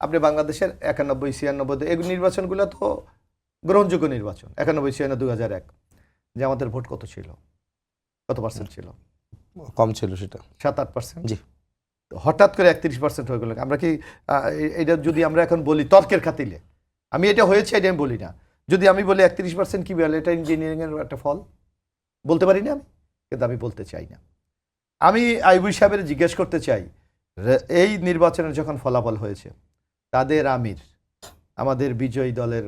আপনি বাংলাদেশের 91, 96 এই নির্বাচনগুলো তো গ্রহণযোগ্য নির্বাচন। 91, 96, 2001 জামাতের ভোট কত ছিল? কত পার্সেন্ট ছিল? কম ছিল সেটা, 7-8%। জি। হঠাৎ করে 31% হয়ে গেল। আমরা কি এটা যদি আমরা এখন বলি তর্কের খাতিলে, আমি এটা হয়েছে এটা আমি বলি না, যদি আমি বলি 31% কি বলে, এটা ইঞ্জিনিয়ারিং এর একটা ফল বলতে পারি না আমি, কিন্তু আমি বলতে চাই না। আমি আইবুই সাহেবের জিজ্ঞেস করতে চাই, এই নির্বাচনের যখন ফলাফল হয়েছে, তাদের আমির, আমাদের বিজয়ী দলের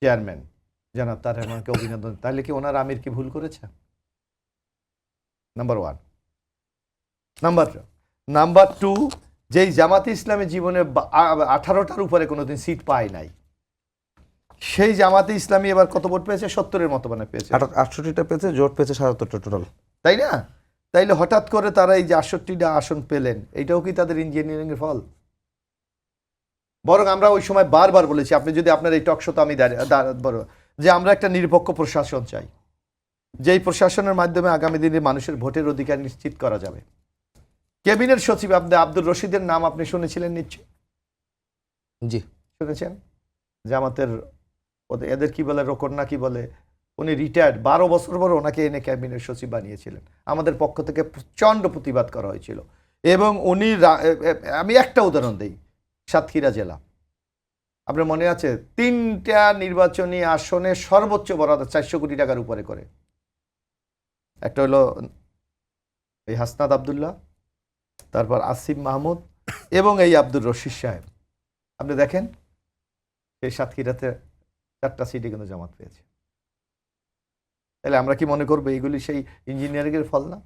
চেয়ারম্যান জনাব তারেক রহমানকে অভিনন্দন, তাহলে কি ওনার আমির কি ভুল করেছে? নাম্বার 1। নাম্বার 2, যেই জামাতে ইসলামী জীবনে 18টার উপরে কোনোদিন সিট পায় নাই, সেই জামাতে ইসলামী এবার কত ভোট পেয়েছে? 70-এর মতো মানে পেয়েছে, 68টা পেয়েছে, জোট পেয়েছে 77টা টোটাল, তাই না? তাইলে হঠাৎ করে তারা এই যে 68টা আসন পেলেন, এটাও কি তাদের ইঞ্জিনিয়ারিং এর ফল? বরং আমরা ওই সময় বারবার বলেছি, আপনি যদি আপনার এই টক শোতে আমি যে আমরা একটা নিরপেক্ষ প্রশাসন চাই, যেই প্রশাসনের মাধ্যমে আগামী দিনে মানুষের ভোটের অধিকার নিশ্চিত করা যাবে। ক্যাবিনেট সচিব আব্দুর রশিদের নাম আপনি শুনেছিলেন নিশ্চয়ই? জি, শুনেছেন? জামাতের এদের কি বলে, রোকন না কি বলে, উনি রিটায়ার্ড, 12 বছর পর ওনাকে এনে ক্যাবিনেট সচিব বানিয়েছিলেন। আমাদের পক্ষ থেকে প্রচণ্ড প্রতিবাদ করা হয়েছিল। এবং উনি, আমি একটা উদাহরণ দিই, সাতক্ষীরা জেলা, আপনার মনে আছে, 3টা নির্বাচনী আসনে সর্বোচ্চ বরাদ্দ 400 কোটি টাকার উপরে করে। একটা হলো এই হাসনাত আবদুল্লাহ, তারপর আসিফ মাহমুদ এবং এই আব্দুর রশিদ সাহেব। আপনি দেখেন সেই সাতক্ষীরাতে 4টা সিটে কিন্তু জামাত পেয়েছে। তাহলে আমরা কি মনে করবো এইগুলি সেই ইঞ্জিনিয়ারিং এর ফল না?